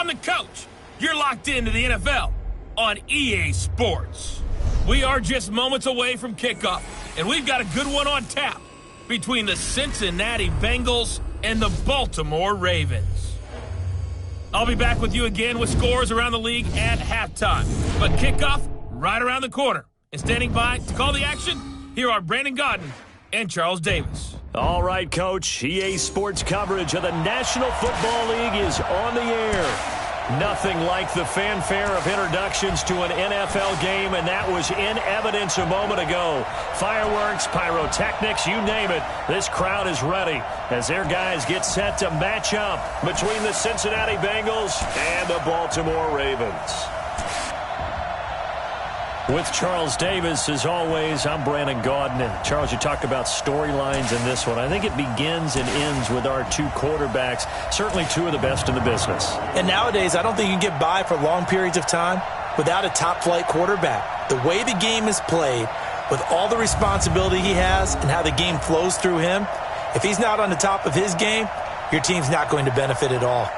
I'm the coach. You're locked into the NFL on EA Sports. We are just moments away from kickoff, and we've got a good one on tap between the Cincinnati Bengals and the Baltimore Ravens. I'll be back with you again with scores around the league at halftime. But kickoff right around the corner. And standing by to call the action, here are Brandon Godden and Charles Davis. All right, Coach. EA Sports coverage of the National Football League is on the air. Nothing like the fanfare of introductions to an NFL game, and that was in evidence a moment ago. Fireworks, pyrotechnics, you name it. This crowd is ready as their guys get set to match up between the Cincinnati Bengals and the Baltimore Ravens. With Charles Davis, as always, I'm Brandon Gaudin. And Charles, you talk about storylines in this one. I think it begins and ends with our two quarterbacks, certainly two of the best in the business. And nowadays, I don't think you can get by for long periods of time without a top-flight quarterback. The way the game is played, with all the responsibility he has and how the game flows through him, if he's not on the top of his game, your team's not going to benefit at all.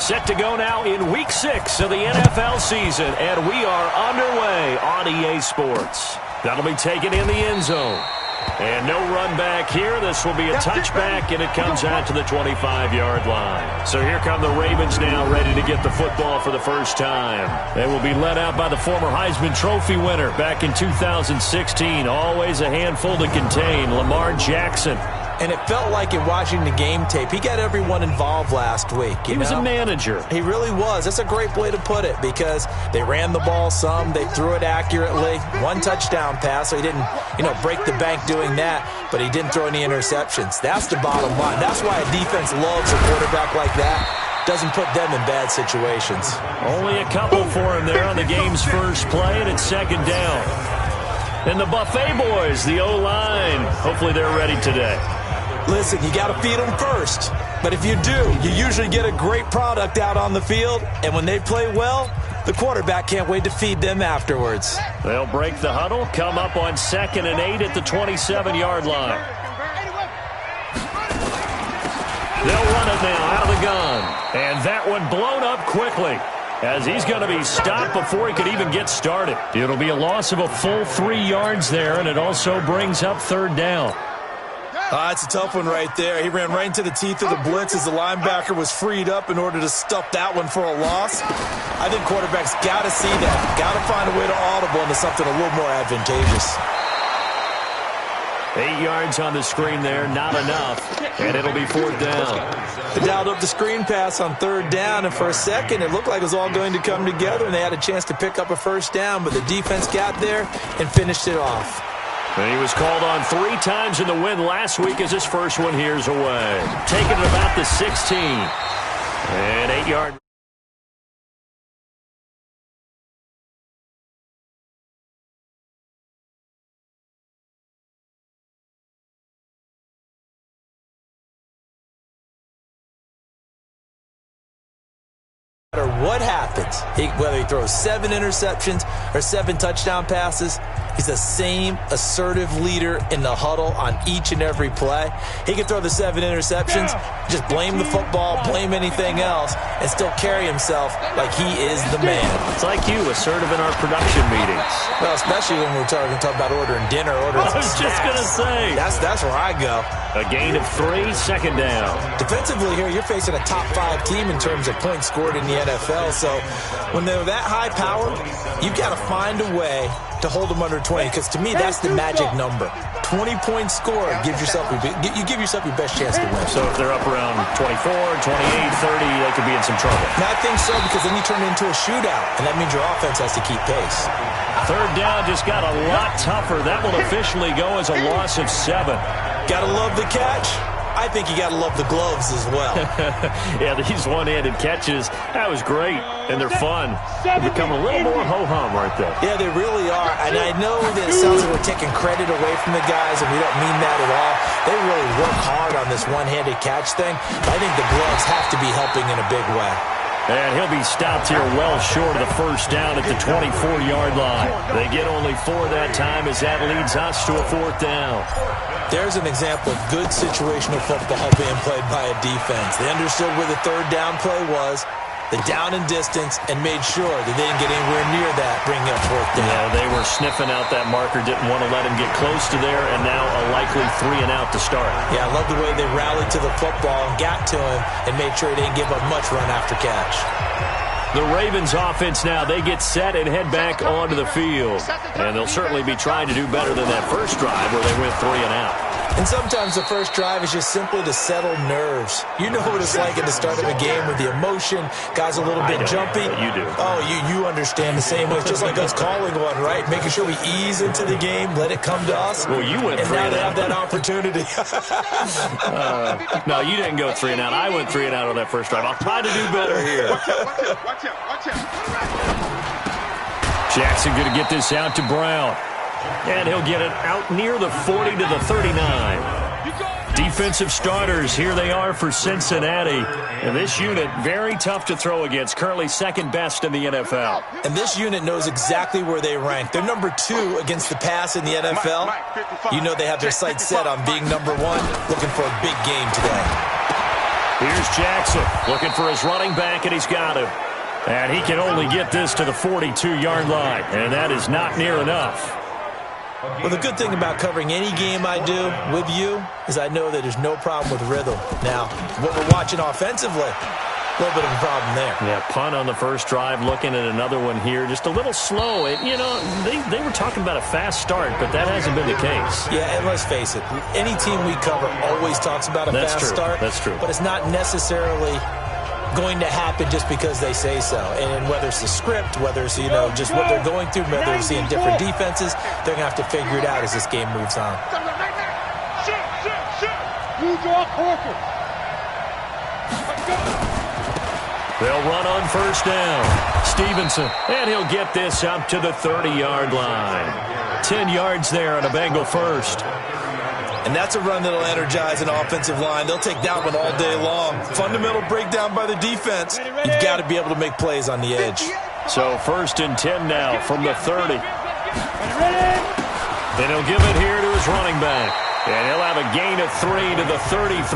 Set to go now in Week 6 of the NFL season, and we are underway on EA Sports. That'll be taken in the end zone. And no run back here. This will be a touchback, and it comes out to the 25-yard line. So here come the Ravens now, ready to get the football for the first time. They will be led out by the former Heisman Trophy winner back in 2016. Always a handful to contain, Lamar Jackson. And it felt like in watching the game tape, he got everyone involved last week. He was a manager. He really was. That's a great way to put it because they ran the ball some. They threw it accurately. One touchdown pass, so he didn't, break the bank doing that, but he didn't throw any interceptions. That's the bottom line. That's why a defense loves a quarterback like that. Doesn't put them in bad situations. Only a couple for him there on the game's first play, and it's second down. And the Buffet boys, the O-line, hopefully they're ready today. Listen, you got to feed them first. But if you do, you usually get a great product out on the field. And when they play well, the quarterback can't wait to feed them afterwards. They'll break the huddle, come up on 2nd and 8 at the 27-yard line. They'll run it now out of the gun. And that one blown up quickly, as he's going to be stopped before he could even get started. It'll be a loss of a full 3 yards there, and it also brings up third down. It's a tough one right there. He ran right into the teeth of the blitz as the linebacker was freed up in order to stuff that one for a loss. I think quarterbacks got to see that. Got to find a way to audible into something a little more advantageous. 8 yards on the screen there, not enough, and it'll be fourth down. They dialed up the screen pass on third down, and for a second it looked like it was all going to come together, and they had a chance to pick up a first down, but the defense got there and finished it off. And he was called on 3 times in the win last week as his first one here's away. Taking it about the 16. And 8 yard. No matter what happens, whether he throws 7 interceptions or 7 touchdown passes, he's the same assertive leader in the huddle on each and every play. He can throw the 7 interceptions, just blame the football, blame anything else, and still carry himself like he is the man. It's like you, assertive in our production meetings. Well, especially when we're talking about ordering dinner, ordering I was just going to say. That's where I go. A gain of 3, second down. Defensively here, you're facing a top 5 team in terms of points scored in the NFL, so when they're that high powered, you've got to find a way to hold them under 20, because to me, that's the magic number. 20 points scored, you give yourself your best chance to win. So if they're up around 24, 28, 30, they could be in some trouble. And I think so, because then you turn it into a shootout, and that means your offense has to keep pace. Third down just got a lot tougher. That will officially go as a loss of 7. Gotta love the catch. I think you gotta love the gloves as well. Yeah, these one-handed catches, that was great, and they're fun. They become a little more ho-hum, aren't they? Yeah, they really are, and I know that it sounds like we're taking credit away from the guys, and we don't mean that at all. They really work hard on this one-handed catch thing, but I think the gloves have to be helping in a big way. And he'll be stopped here well short of the first down at the 24-yard line. They get only 4 that time as that leads us to a fourth down. There's an example of good situational football being played by a defense. They understood where the third down play was, the down and distance, and made sure that they didn't get anywhere near that, bringing up fourth down. Yeah, they were sniffing out that marker, didn't want to let him get close to there, and now a likely 3 and out to start. Yeah, I love the way they rallied to the football and got to him and made sure he didn't give up much run after catch. The Ravens offense now, they get set and head back onto the field. And they'll certainly be trying to do better than that first drive where they went 3 and out. And sometimes the first drive is just simply to settle nerves. You know what it's like at the start of a game with the emotion, guys a little bit jumpy. You do. Oh, you understand the same way. It's just like us calling one, right? Making sure we ease into the game, let it come to us. Well, you went 3 and out. And now they have that opportunity. No, you didn't go 3 and out. I went 3 and out on that first drive. I'll try to do better here. Watch out. Jackson going to get this out to Brown. And he'll get it out near the 40 to the 39. Defensive starters, here they are for Cincinnati. And this unit, very tough to throw against, currently second best in the NFL. And this unit knows exactly where they rank. They're number 2 against the pass in the NFL. You know they have their sights set on being number 1, looking for a big game today. Here's Jackson looking for his running back, and he's got him. And he can only get this to the 42-yard line, and that is not near enough. Well, the good thing about covering any game I do with you is I know that there's no problem with rhythm. Now, what we're watching offensively, a little bit of a problem there. Yeah, punt on the first drive, looking at another one here. Just a little slow. You know, they were talking about a fast start, but that hasn't been the case. Yeah, and let's face it, any team we cover always talks about a fast start. That's true. But it's not necessarily going to happen just because they say so. And whether it's the script, whether it's, you know, just what they're going through, whether they're seeing different defenses, they're going to have to figure it out as this game moves on. They'll run on first down. Stevenson, and he'll get this up to the 30-yard line. 10 yards there on a Bengal first. And that's a run that'll energize an offensive line. They'll take that one all day long. Fundamental breakdown by the defense. You've got to be able to make plays on the edge. So 1st and 10 now from the 30. Then he'll give it here to his running back. And he'll have a gain of 3 to the 33.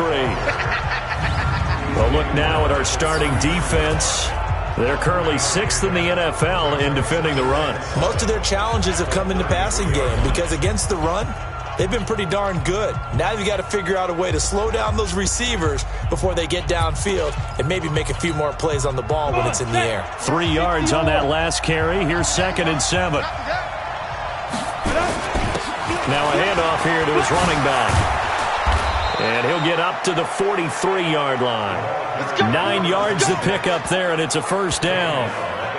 Well, look now at our starting defense. They're currently 6th in the NFL in defending the run. Most of their challenges have come in the passing game because against the run, they've been pretty darn good. Now you've got to figure out a way to slow down those receivers before they get downfield and maybe make a few more plays on the ball when it's in the air. 3 yards on that last carry. Here's 2nd and 7. Now a handoff here to his running back. And he'll get up to the 43-yard line. 9 yards to pick up there, and it's a first down.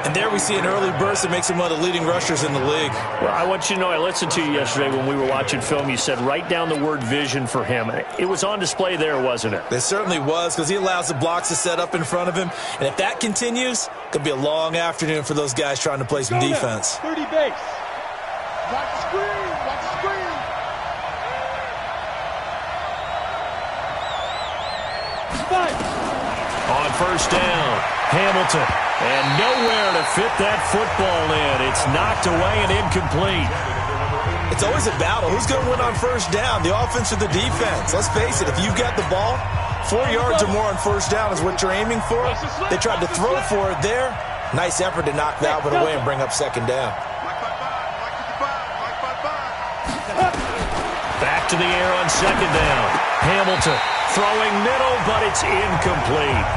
And there we see an early burst that makes him one of the leading rushers in the league. Well, I want you to know, I listened to you yesterday when we were watching film. You said write down the word vision for him. It was on display there, wasn't it? It certainly was, because he allows the blocks to set up in front of him. And if that continues, it could be a long afternoon for those guys trying to play some defense. 30 base. Watch the screen. Watch the screen. On first down, Hamilton. And nowhere to fit that football in. It's knocked away and incomplete. It's always a battle. Who's going to win on first down, the offense or the defense? Let's face it, if you've got the ball, 4 yards or more on first down is what you're aiming for. They tried to throw for it there. Nice effort to knock that one away and bring up 2nd down. Back to the air on 2nd down. Hamilton throwing middle, but it's incomplete.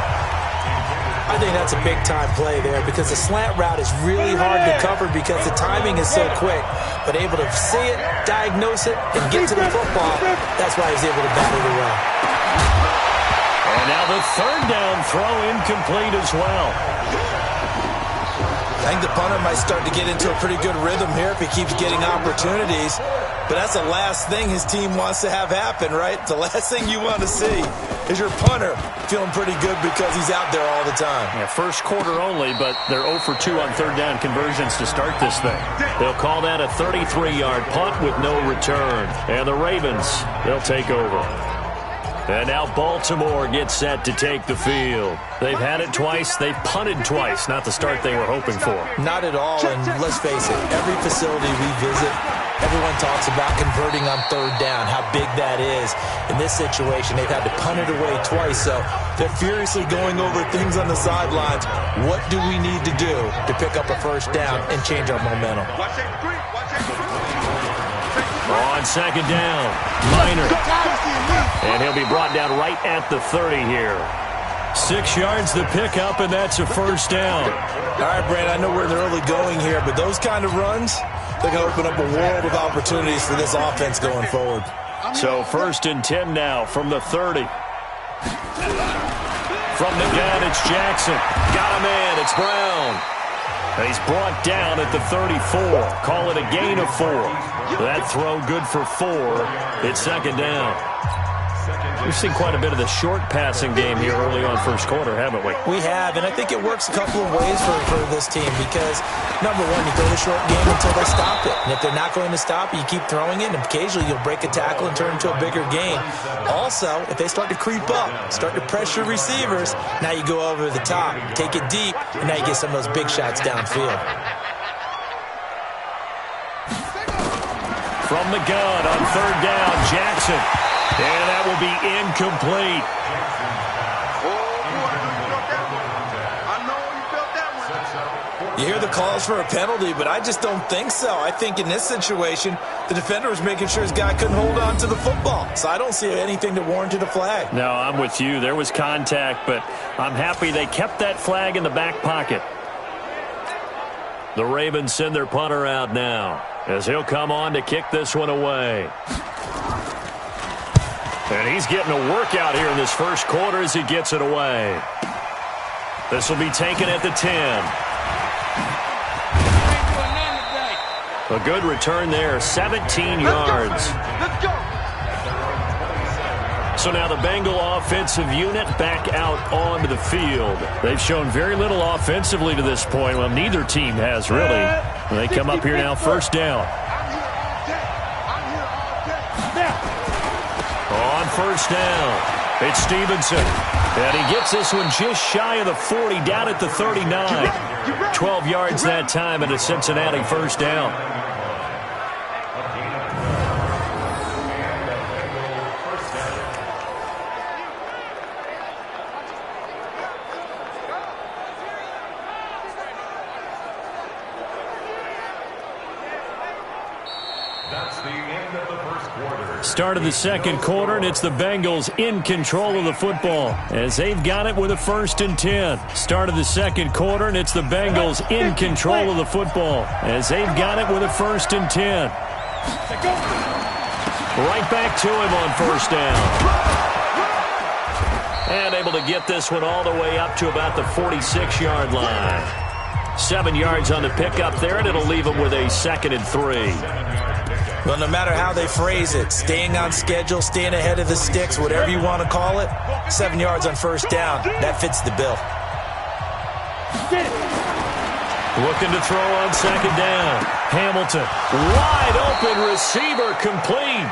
I think that's a big-time play there because the slant route is really hard to cover because the timing is so quick. But able to see it, diagnose it, and get to the football, that's why he's able to battle it away. And now the 3rd down throw incomplete as well. I think the punter might start to get into a pretty good rhythm here if he keeps getting opportunities. But that's the last thing his team wants to have happen, right? The last thing you want to see is your punter feeling pretty good because he's out there all the time. Yeah, first quarter only, but they're 0 for 2 on 3rd down conversions to start this thing. They'll call that a 33-yard punt with no return. And the Ravens, they'll take over. And now Baltimore gets set to take the field. They've had it twice. They've punted twice. Not the start they were hoping for. Not at all, and let's face it, every facility we visit, everyone talks about converting on 3rd down, how big that is. In this situation, they've had to punt it away twice, so they're furiously going over things on the sidelines. What do we need to do to pick up a first down and change our momentum? On 2nd down, Minor. And he'll be brought down right at the 30 here. 6 yards to pick up, and that's a first down. All right, Brandon, I know we're in the early going here, but those kind of runs, they're going to open up a world of opportunities for this offense going forward. So 1st and 10 now from the 30. From the gun, it's Jackson. Got him in. It's Brown. And he's brought down at the 34. Call it a gain of 4. That throw good for 4. It's 2nd down. We've seen quite a bit of the short passing game here early on first quarter, haven't we? We have, and I think it works a couple of ways for this team because, number one, you throw the short game until they stop it. And if they're not going to stop it, you keep throwing it, and occasionally you'll break a tackle and turn it into a bigger gain. Also, if they start to creep up, start to pressure receivers, now you go over the top, take it deep, and now you get some of those big shots downfield. From the gun on 3rd down, Jackson. And that will be incomplete. You hear the calls for a penalty, but I just don't think so. I think in this situation, the defender was making sure his guy couldn't hold on to the football. So I don't see anything that warranted a flag. No, I'm with you. There was contact, but I'm happy they kept that flag in the back pocket. The Ravens send their punter out now as he'll come on to kick this one away. And he's getting a workout here in this first quarter as he gets it away. This will be taken at the 10. A good return there, 17 yards. Let's go. So now the Bengal offensive unit back out onto the field. They've shown very little offensively to this point. Well, neither team has really. And they come up here now, first down. On first down, it's Stevenson. And he gets this one just shy of the 40, down at the 39. 12 yards that time and a Cincinnati first down. Start of the second quarter, and it's the Bengals in control of the football as they've got it with a 1st and 10. Start of the second quarter, and it's the Bengals in control of the football as they've got it with a 1st and 10. Right back to him on first down. And able to get this one all the way up to about the 46-yard line. 7 yards on the pickup there, and it'll leave them with a 2nd and 3. Well, no matter how they phrase it, staying on schedule, staying ahead of the sticks, whatever you want to call it, 7 yards on first down, that fits the bill. Looking to throw on second down. Hamilton, wide open receiver, complete.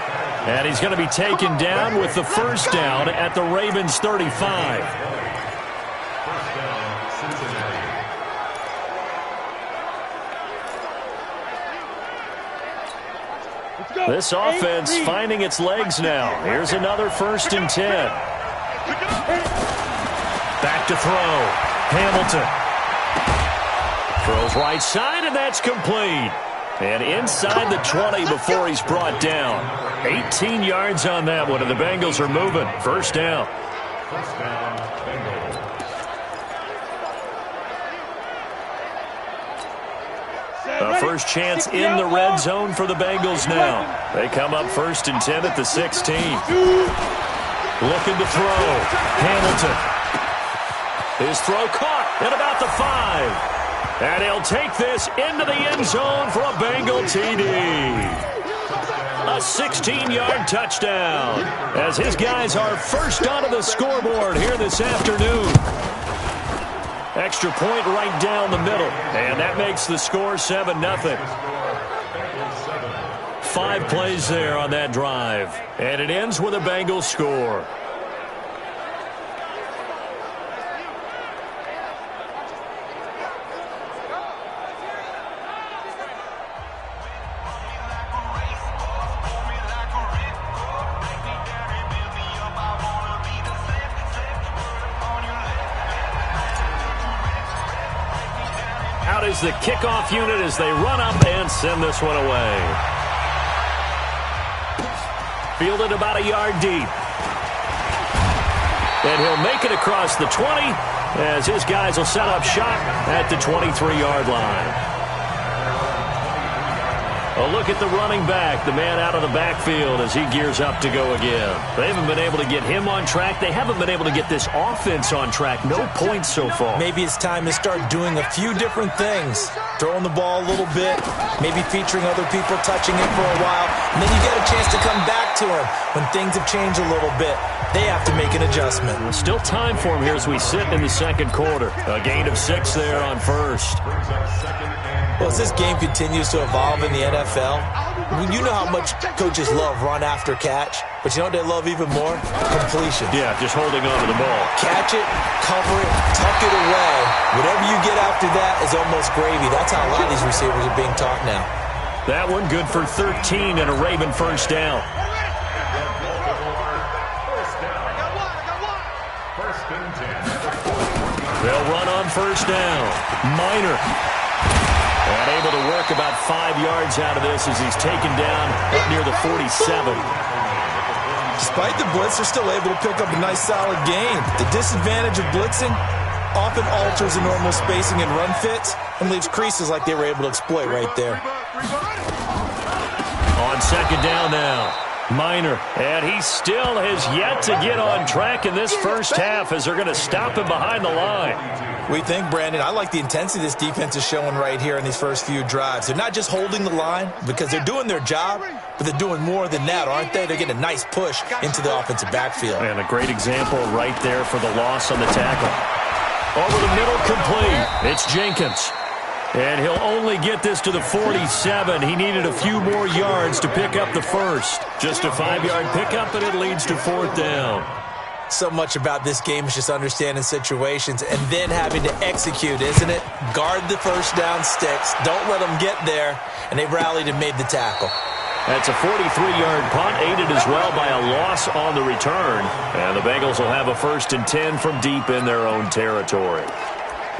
And he's going to be taken down with the first down at the Ravens 35. This offense finding its legs now. Here's another 1st and 10. Back to throw. Hamilton. Throws right side, and that's complete. And inside the 20 before he's brought down. 18 yards on that one, and the Bengals are moving. First down. A first chance in the red zone for the Bengals now. They come up 1st and 10 at the 16. Looking to throw. Hamilton. His throw caught at about the 5. And he'll take this into the end zone for a Bengal TD. A 16-yard touchdown as his guys are first onto the scoreboard here this afternoon. Extra point right down the middle, and that makes the score 7-0. 5 plays there on that drive, and it ends with a Bengals score. Out is the kickoff unit as they run up and send this one away. Fielded about a yard deep. And he'll make it across the 20 as his guys will set up shop at the 23-yard line. A look at the running back, the man out of the backfield as he gears up to go again. They haven't been able to get him on track. They haven't been able to get this offense on track. No points so far. Maybe it's time to start doing a few different things. Throwing the ball a little bit, maybe featuring other people, touching it for a while, and then you get a chance to come back to him when things have changed a little bit. They have to make an adjustment. Still time for him here as we sit in the second quarter. A gain of 6 there on first. Well, as this game continues to evolve in the NFL, you know how much coaches love run after catch, but you know what they love even more? Completion. Yeah, just holding on to the ball. Catch it, cover it, tuck it away. Whatever you get after that is almost gravy. That's how a lot of these receivers are being taught now. That one good for 13 and a Raven first down. They'll run on first down. Minor. And able to work about 5 yards out of this as he's taken down up near the 47. Despite the blitz, they're still able to pick up a nice solid gain. The disadvantage of blitzing often alters the normal spacing and run fits and leaves creases like they were able to exploit right there. On second down now, Minor, and he still has yet to get on track in this first half as they're going to stop him behind the line. We think, Brandon, I like the intensity this defense is showing right here in these first few drives. They're not just holding the line because they're doing their job, but they're doing more than that, aren't they? They're getting a nice push into the offensive backfield. And a great example right there for the loss on the tackle. Over the middle, complete. It's Jenkins. And he'll only get this to the 47. He needed a few more yards to pick up the first. Just a 5-yard pickup, and it leads to fourth down. So much about this game is just understanding situations and then having to execute, isn't it? Guard the first down sticks. Don't let them get there. And they rallied and made the tackle. That's a 43-yard punt, aided as well by a loss on the return. And the Bengals will have a 1st and 10 from deep in their own territory.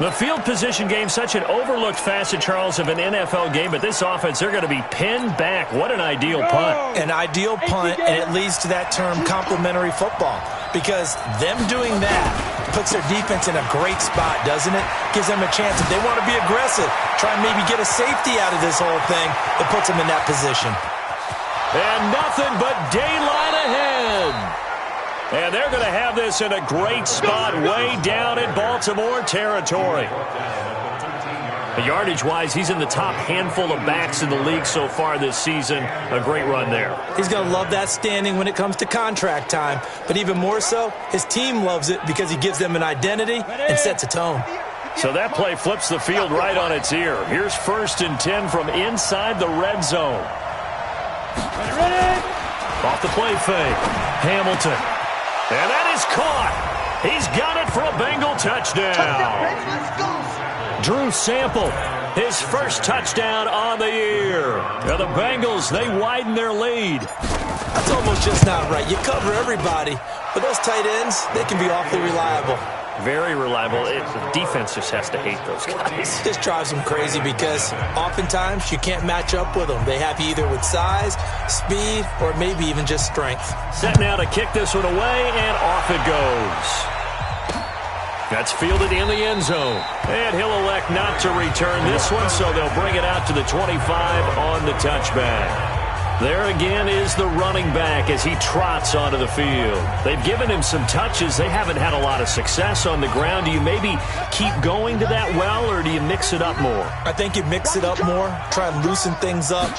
The field position game, such an overlooked facet, Charles, of an NFL game, but this offense, they're going to be pinned back. What an ideal punt. An ideal punt, and it leads to that term complementary football, because them doing that puts their defense in a great spot, doesn't it? Gives them a chance. If they want to be aggressive, try and maybe get a safety out of this whole thing, it puts them in that position. And nothing but daylight ahead. And they're going to have this in a great spot way down in Baltimore territory. Yardage-wise, he's in the top handful of backs in the league so far this season. A great run there. He's going to love that standing when it comes to contract time. But even more so, his team loves it because he gives them an identity and sets a tone. So that play flips the field right on its ear. Here's 1st and 10 from inside the red zone. Off the play fake. Hamilton. And that is caught. He's got it for a Bengal touchdown. Drew Sample, his first touchdown on the year. Now the Bengals, they widen their lead. That's almost just not right. You cover everybody, but those tight ends, they can be awfully reliable. Very reliable. The defense just has to hate those guys. This drives them crazy because oftentimes you can't match up with them. They have you either with size, speed, or maybe even just strength. Set now to kick this one away, and off it goes. That's fielded in the end zone. And he'll elect not to return this one, so they'll bring it out to the 25 on the touchback. There again is the running back as he trots onto the field. They've given him some touches. They haven't had a lot of success on the ground. Do you maybe keep going to that well, or do you mix it up more? I think you mix it up more, try and loosen things up.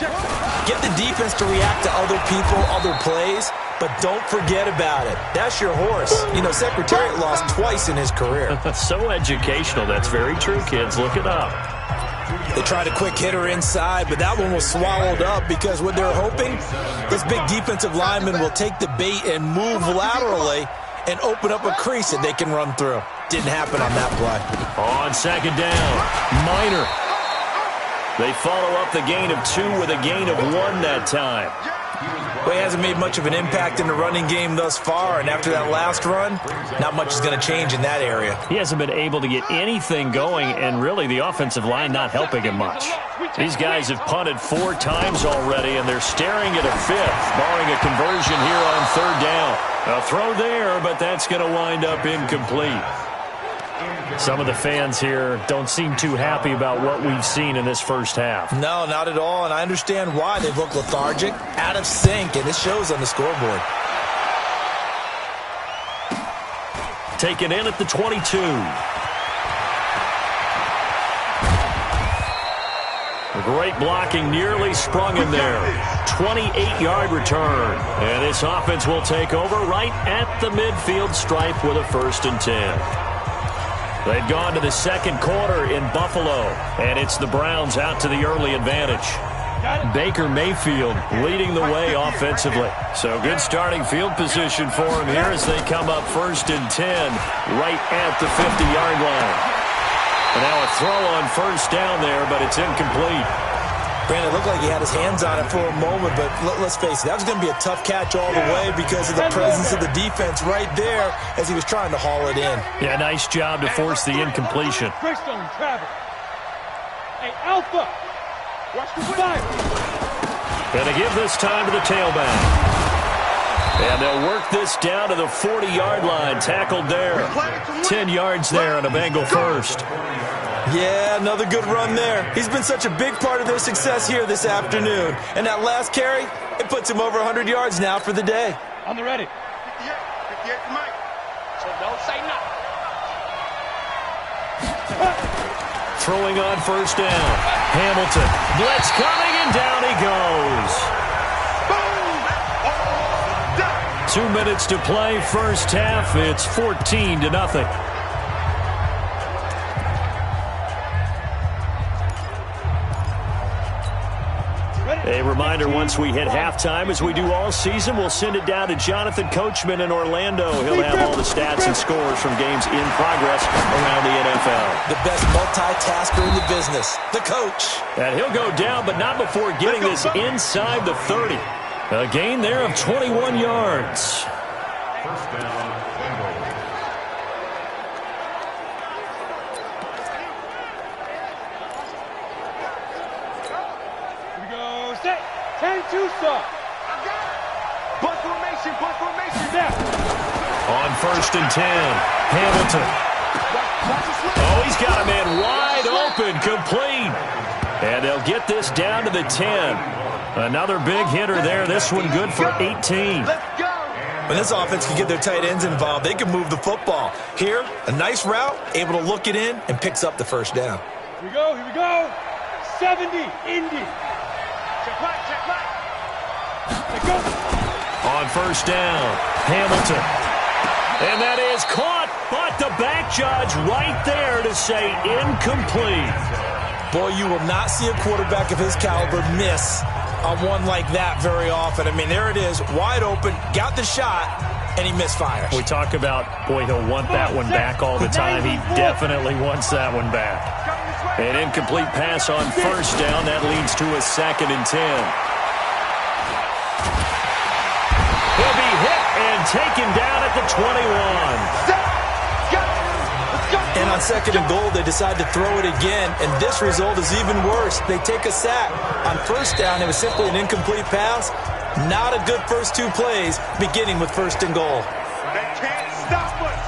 Get the defense to react to other people, other plays, but don't forget about it. That's your horse. You know, Secretariat lost twice in his career. So educational. That's very true, kids. Look it up. They tried a quick hitter inside, but that one was swallowed up because what they're hoping, this big defensive lineman will take the bait and move laterally and open up a crease that they can run through. Didn't happen on that play. On second down, Minor. They follow up the gain of 2 with a gain of 1 that time. Well, he hasn't made much of an impact in the running game thus far, and after that last run, not much is going to change in that area. He hasn't been able to get anything going, and really the offensive line not helping him much. These guys have punted 4 times already, and they're staring at a 5th, barring a conversion here on 3rd down. A throw there, but that's going to wind up incomplete. Some of the fans here don't seem too happy about what we've seen in this first half. No, not at all, and I understand why. They look lethargic, out of sync, and it shows on the scoreboard. Taken in at the 22. Great blocking, nearly sprung him there. 28-yard return. And this offense will take over right at the midfield stripe with a 1st and 10. They've gone to the second quarter in Buffalo, and it's the Browns out to the early advantage. Baker Mayfield leading the way offensively. So good starting field position for him here as they come up 1st and 10 right at the 50-yard line. And now a throw on 1st down there, but it's incomplete. Brandon, it looked like he had his hands on it for a moment, but let's face it, that was going to be a tough catch all the way because of the presence of the defense right there as he was trying to haul it in. Yeah, nice job to force the incompletion. Hey, Alpha! Watch the fire! Gonna give this time to the tailback. And they'll work this down to the 40-yard line. Tackled there. 10 yards there on a Bengal first. Yeah, another good run there. He's been such a big part of their success here this afternoon. And that last carry, it puts him over 100 yards now for the day. On the ready. 58 to Mike. So don't say nothing. Throwing on first down. Hamilton. Blitz coming, and down he goes. 2 minutes to play, first half. It's 14-0. A reminder, once we hit halftime, as we do all season, we'll send it down to Jonathan Coachman in Orlando. He'll have all the stats and scores from games in progress around the NFL. The best multitasker in the business, the coach. And he'll go down, but not before getting this inside the 30. A gain there of 21 yards. First down, Bengals. Here we go. Stay. 10-2 stop. Bunt formation. Snap. On first and 10, Hamilton. Oh, he's got a man wide open, complete. And they'll get this down to the 10. Another big hitter there. This one good for 18. When this offense can get their tight ends involved, they can move the football. Here, a nice route, able to look it in, and picks up the first down. Here we go. 70, Indy. Check right. Let go. On first down, Hamilton. And that is caught, but the back judge right there to say incomplete. Boy, you will not see a quarterback of his caliber miss on one like that very often. I mean, there it is, wide open, got the shot, and he misfires. We talk about, boy, he'll want that one back all the time. He definitely wants that one back. An incomplete pass on first down. That leads to a 2nd and 10. He'll be hit and taken down at the 21. And on 2nd and goal, they decide to throw it again, and this result is even worse. They take a sack. On first down, it was simply an incomplete pass. Not a good first 2 plays, beginning with 1st and goal. They can't stop us.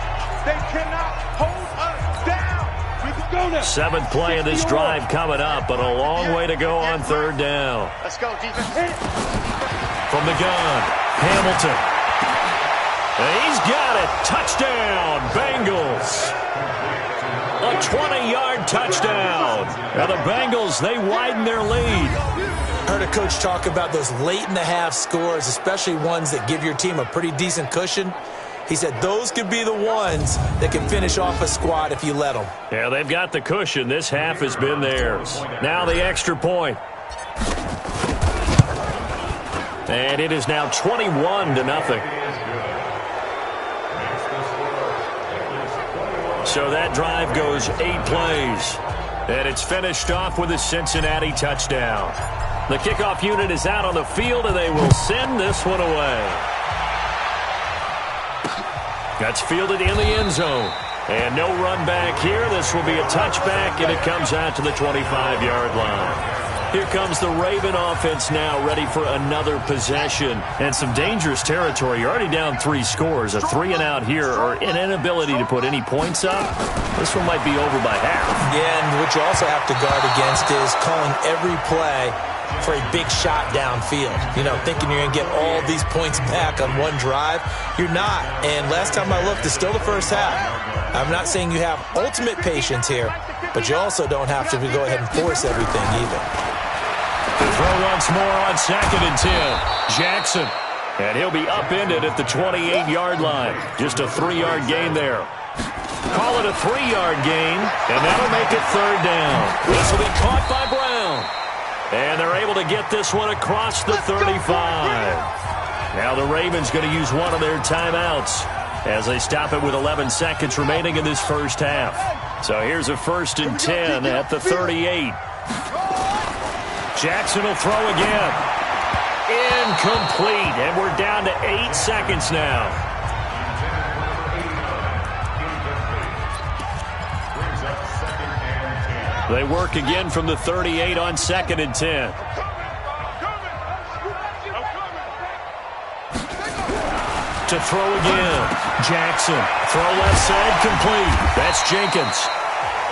They cannot hold us down. We can go now. 7th play of this drive coming up, but a long way to go on 3rd down. Let's go, defense. From the gun, Hamilton. And he's got it. Touchdown, Bengals. A 20-yard touchdown. Now the Bengals, they widen their lead. Heard a coach talk about those late-in-the-half scores, especially ones that give your team a pretty decent cushion. He said those could be the ones that can finish off a squad if you let them. Yeah, they've got the cushion. This half has been theirs. Now the extra point. And it is now 21-0. So that drive goes 8 plays. And it's finished off with a Cincinnati touchdown. The kickoff unit is out on the field, and they will send this one away. That's fielded in the end zone. And no run back here. This will be a touchback, and it comes out to the 25-yard line. Here comes the Raven offense now, ready for another possession. And some dangerous territory. You're already down 3 scores. A 3-and-out here, or an inability to put any points up. This one might be over by half. Yeah, and what you also have to guard against is calling every play for a big shot downfield. You know, thinking you're going to get all these points back on one drive. You're not. And last time I looked, it's still the first half. I'm not saying you have ultimate patience here, but you also don't have to go ahead and force everything either. The throw once more on 2nd and 10. Jackson. And he'll be upended at the 28-yard line. Just a 3-yard gain there. Call it a 3-yard gain, and that'll make it 3rd down. This will be caught by Brown. And they're able to get this one across the 35. Now the Ravens going to use one of their timeouts as they stop it with 11 seconds remaining in this first half. So here's a 1st and 10 at the 38. Jackson will throw again. Incomplete, and we're down to 8 seconds now. They work again from the 38 on 2nd and 10. To throw again. Jackson. Throw left side complete. That's Jenkins.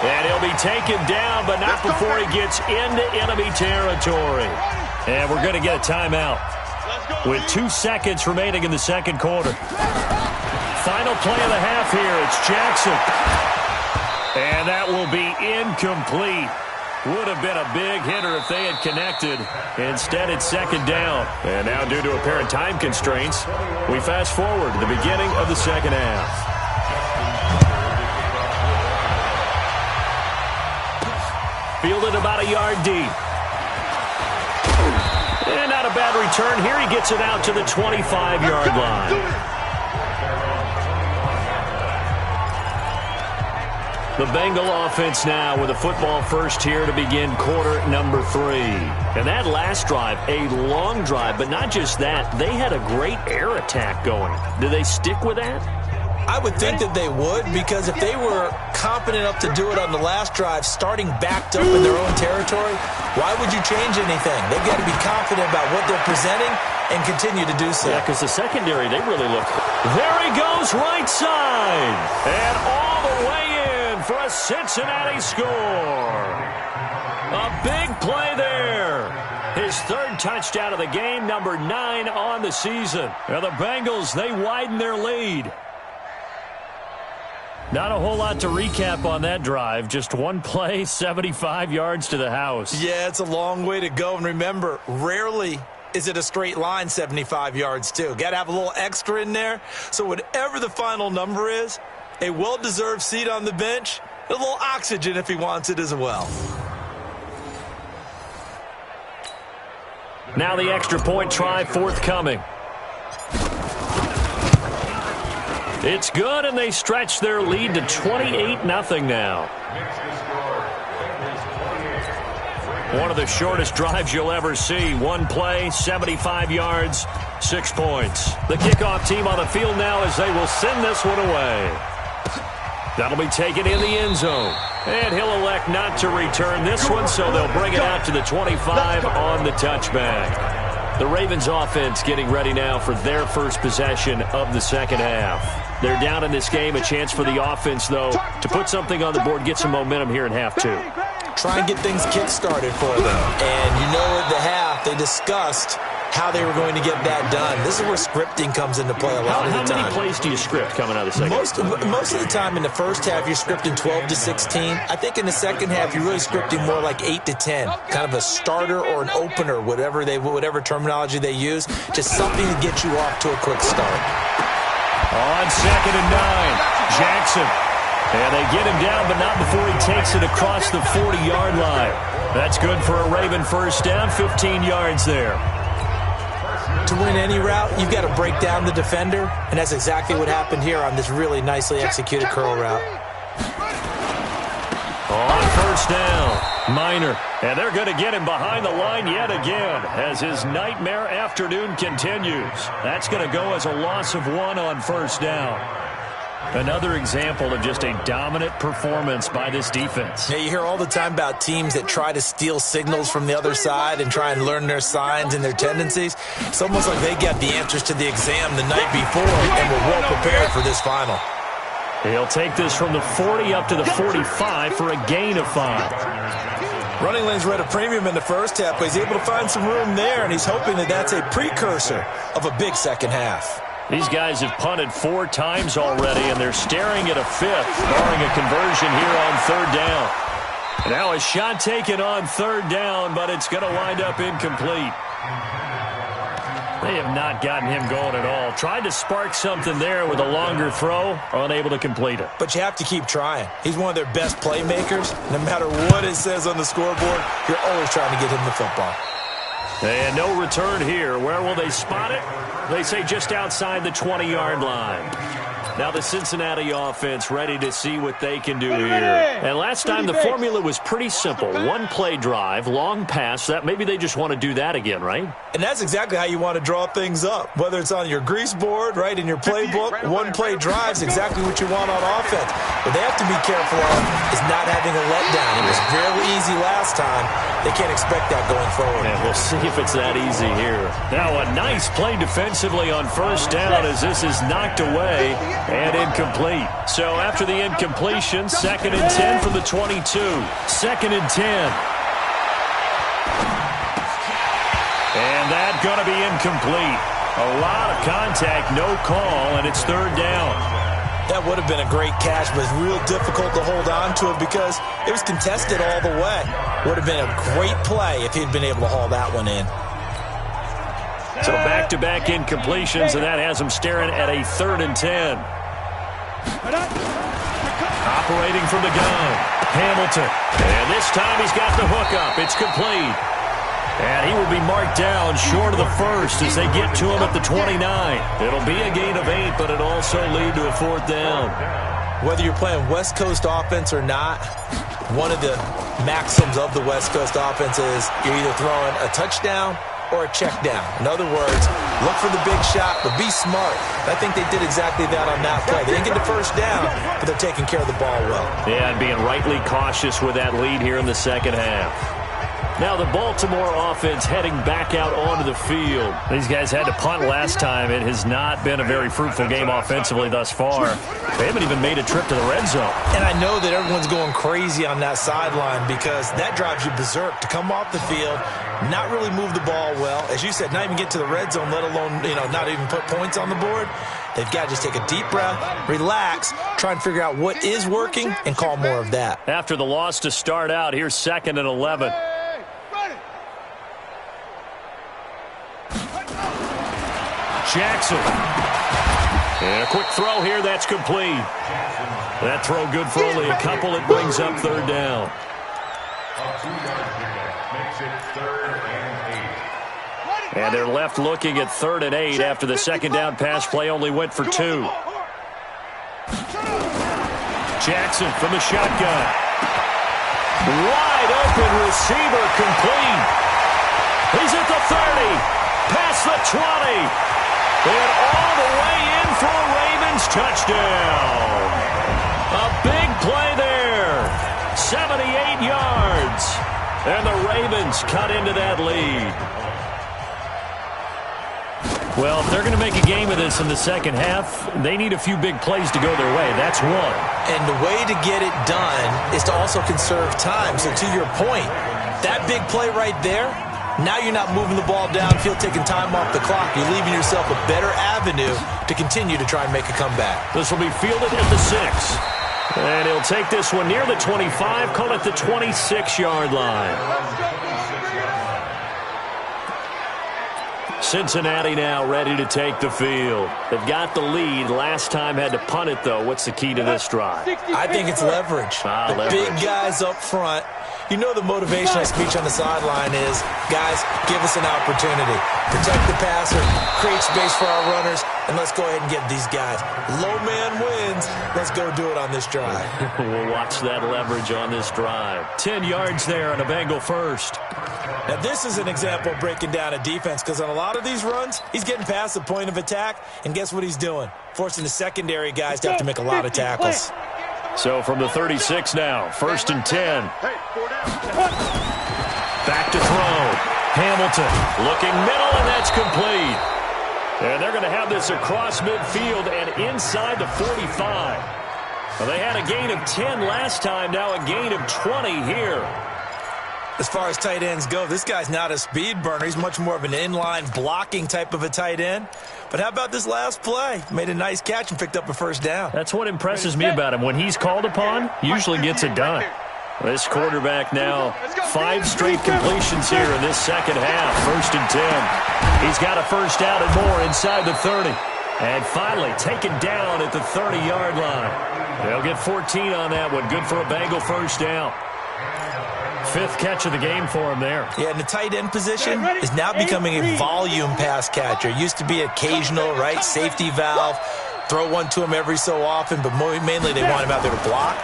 And he'll be taken down, but not before he gets into enemy territory. And we're going to get a timeout with 2 seconds remaining in the second quarter. Final play of the half here. It's Jackson. And that will be incomplete. Would have been a big hitter if they had connected. Instead, it's second down. And now, due to apparent time constraints, we fast forward to the beginning of the second half. Fielded about a yard deep. And not a bad return here. He gets it out to the 25-yard line. The Bengal offense now with a football first here to begin quarter number 3. And that last drive, a long drive, but not just that. They had a great air attack going. Do they stick with that? I would think that they would, because if they were confident enough to do it on the last drive, starting backed up in their own territory, why would you change anything? They've got to be confident about what they're presenting and continue to do so. Yeah, because the secondary, they really look. There he goes, right side. And all the way in for a Cincinnati score. A big play there. His 3rd touchdown of the game, number 9 on the season. Now the Bengals, they widen their lead. Not a whole lot to recap on that drive. Just one play, 75 yards to the house. Yeah, it's a long way to go. And remember, rarely is it a straight line 75 yards, too. Got to have a little extra in there. So whatever the final number is, a well-deserved seat on the bench, a little oxygen if he wants it as well. Now the extra point try forthcoming. It's good, and they stretch their lead to 28-0 now. One of the shortest drives you'll ever see. One play, 75 yards, 6 points. The kickoff team on the field now as they will send this one away. That'll be taken in the end zone. And he'll elect not to return this one, so they'll bring it out to the 25 on the touchback. The Ravens offense getting ready now for their first possession of the second half. They're down in this game. A chance for the offense, though, to put something on the board, get some momentum here in half 2. Try and get things kick-started for them. And you know at the half, they discussed how they were going to get that done. This is where scripting comes into play a lot of the time. How many plays do you script coming out of the second half? Most of the time in the first half, you're scripting 12 to 16. I think in the second half, you're really scripting more like 8 to 10. Kind of a starter or an opener, whatever terminology they use. Just something to get you off to a quick start. On 2nd and 9, Jackson. And they get him down, but not before he takes it across the 40-yard line. That's good for a Raven first down, 15 yards there. To win any route, you've got to break down the defender, and that's exactly what happened here on this really nicely executed curl route. On first down, Minor. And they're going to get him behind the line yet again as his nightmare afternoon continues. That's going to go as a loss of 1 on first down. Another example of just a dominant performance by this defense. Yeah, you hear all the time about teams that try to steal signals from the other side and try and learn their signs and their tendencies. It's almost like they got the answers to the exam the night before and were well prepared for this final. He'll take this from the 40 up to the 45 for a gain of 5. Running lanes were at a premium in the first half, but he's able to find some room there, and he's hoping that that's a precursor of a big second half. These guys have punted 4 times already, and they're staring at a 5th, barring a conversion here on 3rd down. Now a shot taken on 3rd down, but it's going to wind up incomplete. They have not gotten him going at all. Tried to spark something there with a longer throw, unable to complete it. But you have to keep trying. He's one of their best playmakers. No matter what it says on the scoreboard, you're always trying to get him the football. And no return here. Where will they spot it? They say just outside the 20-yard line. Now the Cincinnati offense ready to see what they can do here. And last time the formula was pretty simple. One play drive, long pass. That maybe they just want to do that again, right? And that's exactly how you want to draw things up. Whether it's on your grease board, right, in your playbook, one play drive is exactly what you want on offense. What they have to be careful of is not having a letdown. It was fairly easy last time. They can't expect that going forward. And we'll see if it's that easy here. Now a nice play defensively on first down as this is knocked away and incomplete. So after the incompletion, 2nd and 10 from the 22. 2nd and 10. And that's going to be incomplete. A lot of contact, no call, and it's 3rd down. That would have been a great catch, but it's real difficult to hold on to it because it was contested all the way. Would have been a great play if he'd been able to haul that one in. So back-to-back incompletions, and that has him staring at a 3rd and 10. Operating from the gun, Hamilton. And this time he's got the hook up. It's complete. And he will be marked down short of the first as they get to him at the 29. It'll be a gain of 8, but it'll also lead to a 4th down. Whether you're playing West Coast offense or not, one of the maxims of the West Coast offense is you're either throwing a touchdown or a check down. In other words, look for the big shot, but be smart. I think they did exactly that on that play. They didn't get the first down, but they're taking care of the ball well. Yeah, and being rightly cautious with that lead here in the second half. Now the Baltimore offense heading back out onto the field. These guys had to punt last time. It has not been a very fruitful game offensively thus far. They haven't even made a trip to the red zone. And I know that everyone's going crazy on that sideline because that drives you berserk to come off the field, not really move the ball well. As you said, not even get to the red zone, let alone, not even put points on the board. They've got to just take a deep breath, relax, try and figure out what is working, and call more of that. After the loss to start out, here's 2nd and 11. Jackson. And a quick throw here, that's complete. That throw good for only a couple. It brings up 3rd down. Makes it 3rd and 8. And they're left looking at 3rd and 8 after the 2nd down pass play only went for 2. Jackson from the shotgun. Wide open receiver, complete. He's at the 30, past the 20. And all the way in for a Ravens touchdown. A big play there. 78 yards. And the Ravens cut into that lead. Well, if they're going to make a game of this in the second half, they need a few big plays to go their way. That's one. And the way to get it done is to also conserve time. So to your point, that big play right there, now you're not moving the ball downfield, taking time off the clock. You're leaving yourself a better avenue to continue to try and make a comeback. This will be fielded at the 6. And he'll take this one near the 25, call it the 26-yard line. Cincinnati now ready to take the field. They've got the lead. Last time had to punt it, though. What's the key to this drive? I think it's leverage. The big guys up front. You know the motivational speech on the sideline is, guys, give us an opportunity. Protect the passer, create space for our runners, and let's go ahead and get these guys. Low man wins. Let's go do it on this drive. We'll watch that leverage on this drive. 10 yards there on a Bengal first. Now, this is an example of breaking down a defense because on a lot of these runs, he's getting past the point of attack, and guess what he's doing? Forcing the secondary guys to have to make a lot of tackles. So from the 36 now, 1st and 10. Back to throw. Hamilton looking middle, and that's complete. And they're going to have this across midfield and inside the 45. Well, they had a gain of 10 last time, now a gain of 20 here. As far as tight ends go, this guy's not a speed burner. He's much more of an inline blocking type of a tight end. But how about this last play? Made a nice catch and picked up a first down. That's what impresses me about him. When he's called upon, usually gets it done. This quarterback now, 5 straight completions here in this second half. 1st and 10. He's got a first down and more inside the 30. And finally taken down at the 30-yard line. They'll get 14 on that one. Good for a Bengal first down. 5th catch of the game for him there. Yeah, and the tight end position is now becoming a volume pass catcher. It used to be occasional, right? Safety valve. throw one to him every so often, but mainly they want him out there to block.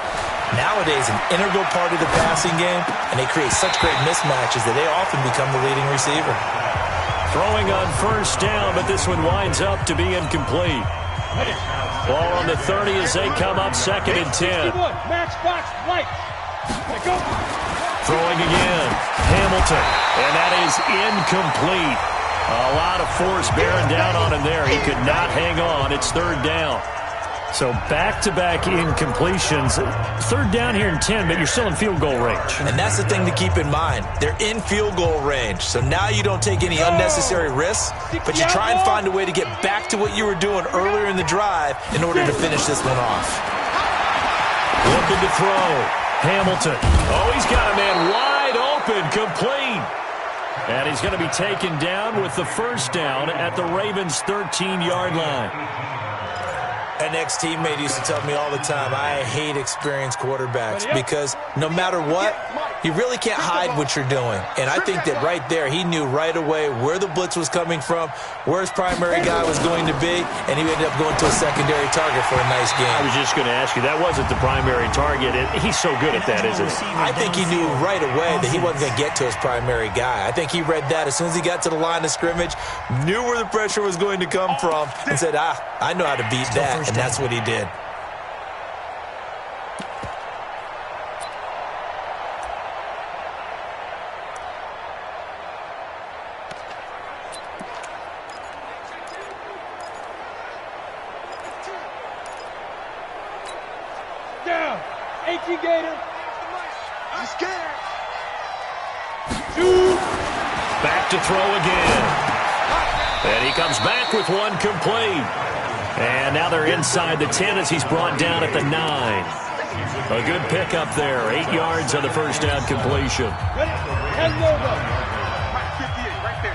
Nowadays, an integral part of the passing game, and they create such great mismatches that they often become the leading receiver. Throwing on first down, but this one winds up to be incomplete. Ball on the 30 as they come up 2nd and 10. Throwing again. Hamilton. And that is incomplete. A lot of force bearing down on him there. He could not hang on. It's 3rd down. So back-to-back incompletions. 3rd down here in 10, but you're still in field goal range. And that's the thing to keep in mind. They're in field goal range. So now you don't take any unnecessary risks, but you try and find a way to get back to what you were doing earlier in the drive in order to finish this one off. Looking to throw. Hamilton. Oh, he's got a man wide open, complete. And he's going to be taken down with the 1st down at the Ravens' 13-yard line. An ex-teammate used to tell me all the time, I hate experienced quarterbacks because no matter what, you really can't hide what you're doing. And I think that right there, he knew right away where the blitz was coming from, where his primary guy was going to be, and he ended up going to a secondary target for a nice game. I was just going to ask you, that wasn't the primary target. He's so good at that, isn't he? I think he knew right away that he wasn't going to get to his primary guy. I think he read that as soon as he got to the line of scrimmage, knew where the pressure was going to come from, and said, I know how to beat that. And that's what he did. Down. 18 Gator. I'm scared. Back to throw again. And he comes back with one complete. And now they're inside the 10 as he's brought down at the 9. A good pickup there. 8 yards on the 1st down completion. Ready? Hand it over. Right, 58, right there.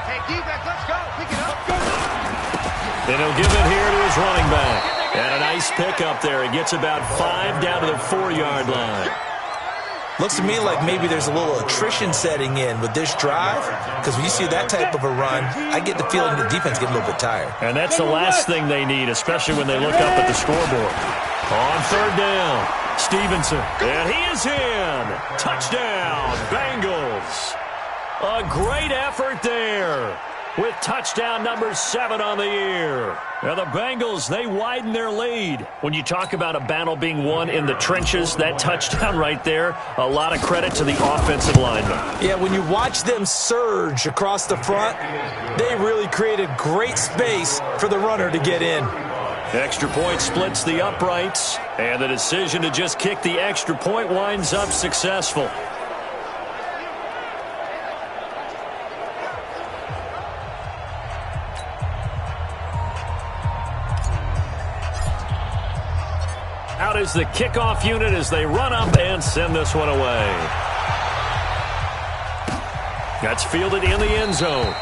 Hey, D-back, let's go. Pick it up. Go. And he'll give it here to his running back. And a nice pickup there. He gets about 5 down to the 4-yard line. Looks to me like maybe there's a little attrition setting in with this drive, because when you see that type of a run, I get the feeling the defense get a little bit tired. And that's the last thing they need, especially when they look up at the scoreboard. On 3rd down, Stevenson. And he is in. Touchdown, Bengals. A great effort there with touchdown number 7 on the year. Now the Bengals, they widen their lead. When you talk about a battle being won in the trenches, that touchdown right there, a lot of credit to the offensive linemen. Yeah, when you watch them surge across the front, they really created great space for the runner to get in. Extra point splits the uprights, and the decision to just kick the extra point winds up successful. Out is the kickoff unit as they run up and send this one away. That's fielded in the end zone.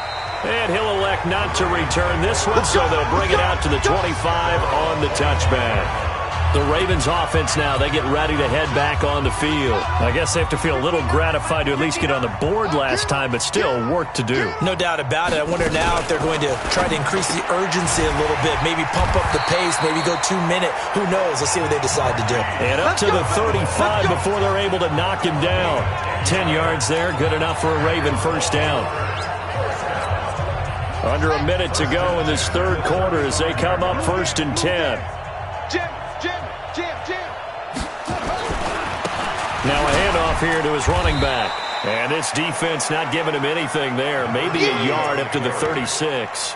And he'll elect not to return this one, so they'll bring it out to the 25 on the touchback. The Ravens offense now, they get ready to head back on the field. I guess they have to feel a little gratified to at least get on the board last time, but still work to do. No doubt about it. I wonder now if they're going to try to increase the urgency a little bit, maybe pump up the pace, maybe go 2-minute. Who knows? Let's see what they decide to do. And up to the 35 before they're able to knock him down. 10 yards there, good enough for a Raven 1st down. Under a minute to go in this 3rd quarter as they come up 1st and 10. Now a handoff here to his running back. And this defense not giving him anything there. Maybe a yard up to the 36.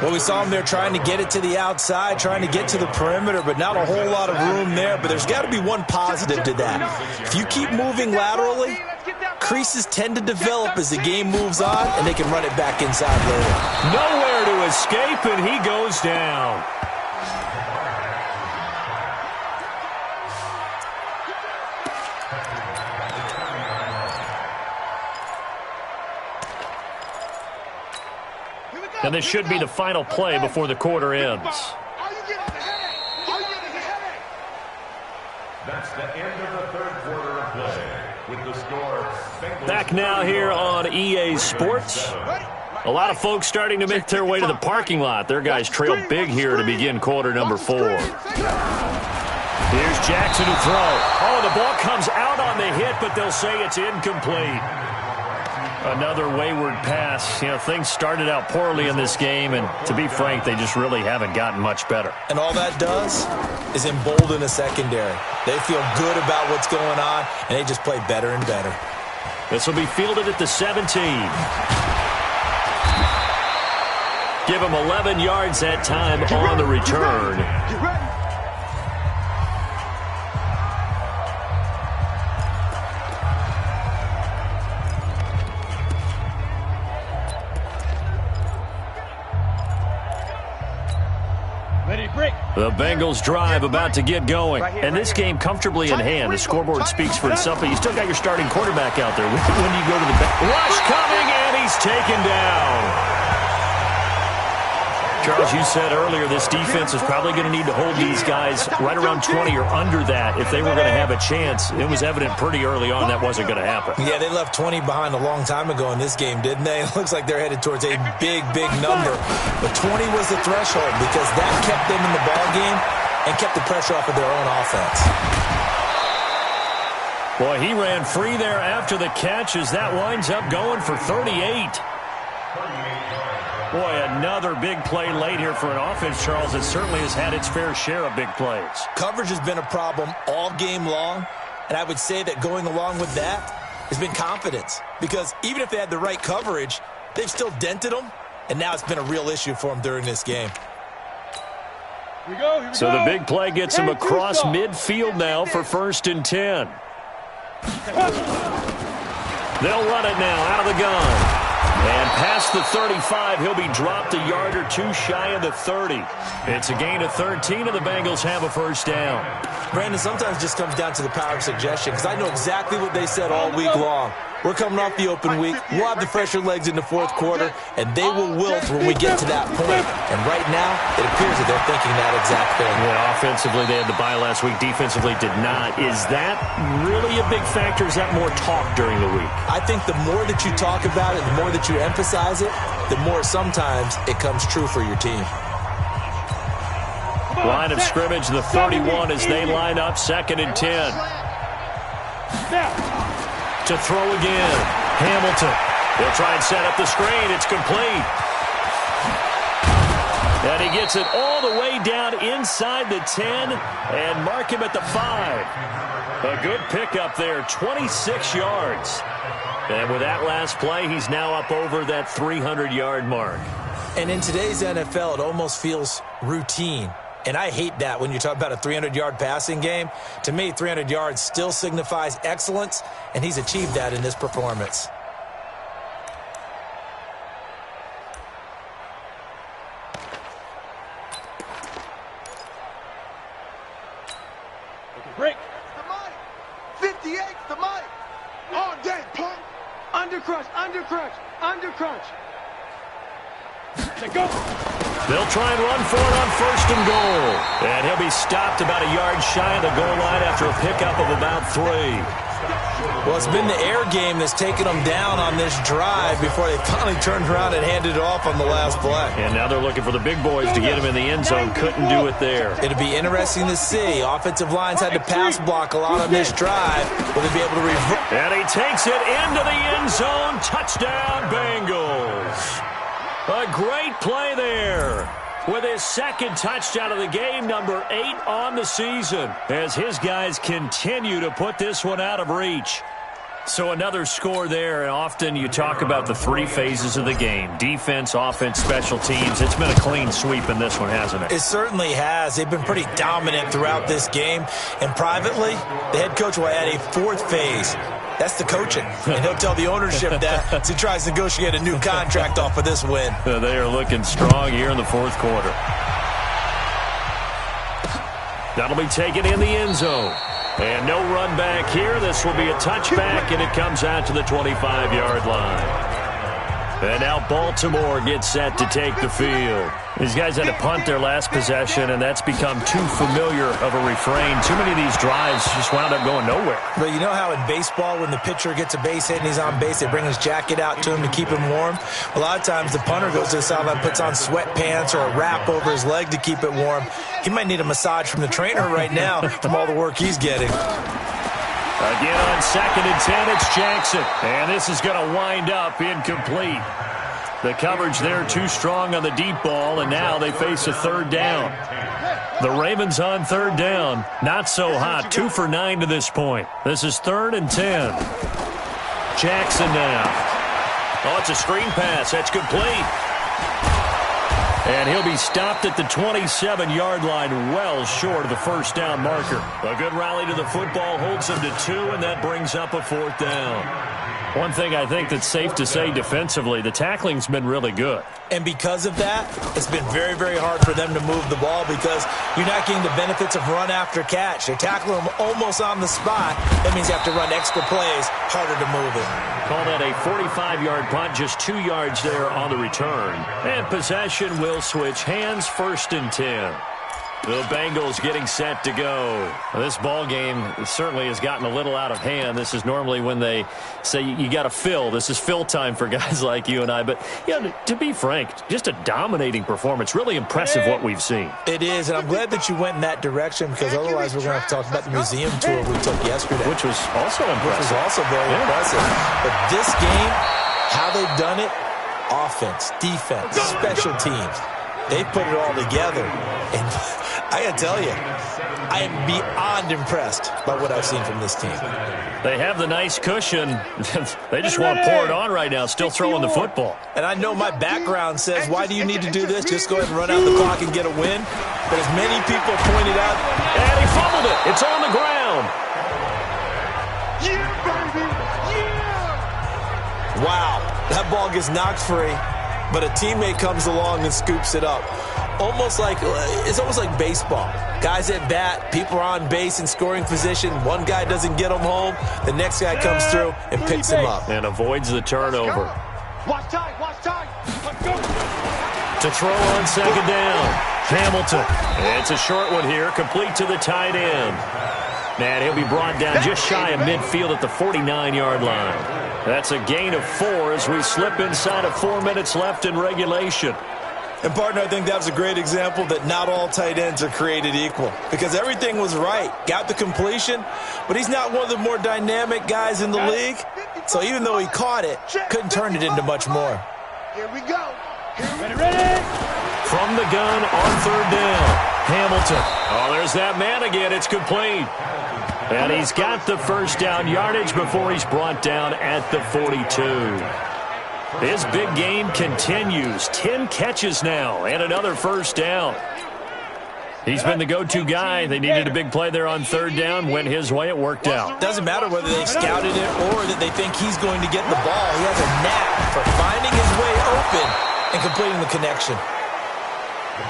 Well, we saw him there trying to get it to the outside, trying to get to the perimeter, but not a whole lot of room there. But there's got to be one positive to that. If you keep moving laterally, creases tend to develop as the game moves on, and they can run it back inside later. Nowhere to escape, and he goes down. And this should be the final play before the quarter ends. That's the end of the 3rd quarter of play. With the score, Bengals. Back now here on EA Sports. A lot of folks starting to make their way to the parking lot. Their guys trail big here to begin quarter number 4. Here's Jackson to throw. Oh, the ball comes out on the hit, but they'll say it's incomplete. Another wayward pass. You know, things started out poorly in this game, and to be frank, they just really haven't gotten much better. And all that does is embolden a secondary. They feel good about what's going on, and they just play better and better. This will be fielded at the 17. Give him 11 yards that time on the return. The Bengals drive about to get going. And this game comfortably in hand. The scoreboard speaks for itself, but you still got your starting quarterback out there. When do you go to the rush coming, and he's taken down. Charles, you said earlier this defense is probably going to need to hold these guys right around 20 or under that if they were going to have a chance. It was evident pretty early on that wasn't going to happen. Yeah, they left 20 behind a long time ago in this game, didn't they? It looks like they're headed towards a big, big number. But 20 was the threshold because that kept them in the ball game and kept the pressure off of their own offense. Boy, he ran free there after the catch as that winds up going for 38. Boy, another big play late here for an offense, Charles, that certainly has had its fair share of big plays. Coverage has been a problem all game long, and I would say that going along with that has been confidence. Because even if they had the right coverage, they've still dented them, and now it's been a real issue for them during this game. Here we go. So the big play gets them across midfield now for 1st and 10. They'll run it now out of the gun. And past the 35, he'll be dropped a yard or two shy of the 30. It's a gain of 13, and the Bengals have a first down. Brandon, sometimes it just comes down to the power of suggestion, because I know exactly what they said all week long. We're coming off the open week. We'll have the fresher legs in the 4th quarter, and they will wilt when we get to that point. And right now, it appears that they're thinking that exact thing. Yeah, offensively, they had the bye last week. Defensively, did not. Is that really a big factor? Is that more talk during the week? I think the more that you talk about it, the more that you emphasize it, the more sometimes it comes true for your team. Line of scrimmage, the 31 as they line up 2nd and 10. To throw again, Hamilton. They'll try and set up the screen. It's complete. And he gets it all the way down inside the 10 and mark him at the 5. A good pickup there, 26 yards. And with that last play, he's now up over that 300-yard mark. And in today's NFL, it almost feels routine. And I hate that when you talk about a 300-yard passing game. To me, 300 yards still signifies excellence, and he's achieved that in this performance. Break. The mic. 58's the mic. All day, punk. Undercrush, undercrush, undercrush. Go. They'll try and run for it on 1st and goal. And he'll be stopped about a yard shy of the goal line after a pickup of about 3. Well, it's been the air game that's taken them down on this drive before they finally turned around and handed it off on the last play. And now they're looking for the big boys to get him in the end zone. Couldn't do it there. It'll be interesting to see. Offensive lines had to pass block a lot on this drive. Will they be able to reverse? And he takes it into the end zone. Touchdown, Bengals. A great play there with his 2nd touchdown of the game, number 8 on the season, as his guys continue to put this one out of reach. So another score there, and often you talk about the 3 phases of the game: defense, offense, special teams. It's been a clean sweep in this one, hasn't it? It certainly has. They've been pretty dominant throughout this game. And privately, the head coach will add a 4th phase. That's the coaching. And he'll tell the ownership that as he tries to negotiate a new contract off of this win. They are looking strong here in the 4th quarter. That'll be taken in the end zone. And no run back here. This will be a touchback, and it comes out to the 25-yard line. And now Baltimore gets set to take the field. These guys had to punt their last possession, and that's become too familiar of a refrain. Too many of these drives just wound up going nowhere. But you know how in baseball, when the pitcher gets a base hit and he's on base, they bring his jacket out to him to keep him warm? A lot of times the punter goes to the sideline, puts on sweatpants or a wrap over his leg to keep it warm. He might need a massage from the trainer right now from all the work he's getting. Again on 2nd and 10, it's Jackson. And this is going to wind up incomplete. The coverage there too strong on the deep ball, and now they face a 3rd down. The Ravens on 3rd down. Not so hot. 2 for 9 to this point. This is 3rd and 10. Jackson now. Oh, it's a screen pass. That's complete. And he'll be stopped at the 27-yard line, well short of the 1st down marker. A good rally to the football holds them to 2, and that brings up a 4th down. One thing I think that's safe to say defensively, the tackling's been really good. And because of that, it's been very, very hard for them to move the ball because you're not getting the benefits of run after catch. They tackle them almost on the spot. That means you have to run extra plays, harder to move it. Call that a 45-yard punt, just 2 yards there on the return. And possession will switch hands, 1st and 10. The Bengals getting set to go. Well, this ball game certainly has gotten a little out of hand. This is normally when they say you got to fill. This is fill time for guys like you and I. But, you know, to be frank, just a dominating performance. Really impressive what we've seen. It is, and I'm glad that you went in that direction because otherwise we're going to have to talk about the museum tour we took yesterday. Which was also impressive. Which was also very impressive. But this game, how they've done it, offense, defense, special teams, they put it all together. And I got to tell you, I am beyond impressed by what I've seen from this team. They have the nice cushion. They just want to pour it on right now, still throwing the football. And I know my background says, why do you need to do this? Just go ahead and run out the clock and get a win. But as many people pointed out, and he fumbled it. It's on the ground. Yeah, baby! Yeah! Wow, that ball gets knocked free, but a teammate comes along and scoops it up. It's almost like baseball. Guys at bat, people are on base in scoring position. One guy doesn't get him home. The next guy comes through and picks him up. And avoids the turnover. Watch time, watch time. Let's go. To throw on 2nd down. Hamilton. It's a short one here, complete to the tight end. And he'll be brought down just shy of midfield at the 49-yard line. That's a gain of 4 as we slip inside of 4 minutes left in regulation. And, partner, I think that was a great example that not all tight ends are created equal because everything was right. Got the completion, but he's not one of the more dynamic guys in the league. So even though he caught it, couldn't turn it into much more. Here we go. Ready. From the gun on 3rd down. Hamilton. Oh, there's that man again. It's complete. And he's got the 1st down yardage before he's brought down at the 42. His big game continues. 10 catches now and another 1st down. He's been the go-to guy. They needed a big play there on 3rd down. Went his way. It worked out. Doesn't matter whether they scouted it or that they think he's going to get the ball. He has a knack for finding his way open and completing the connection.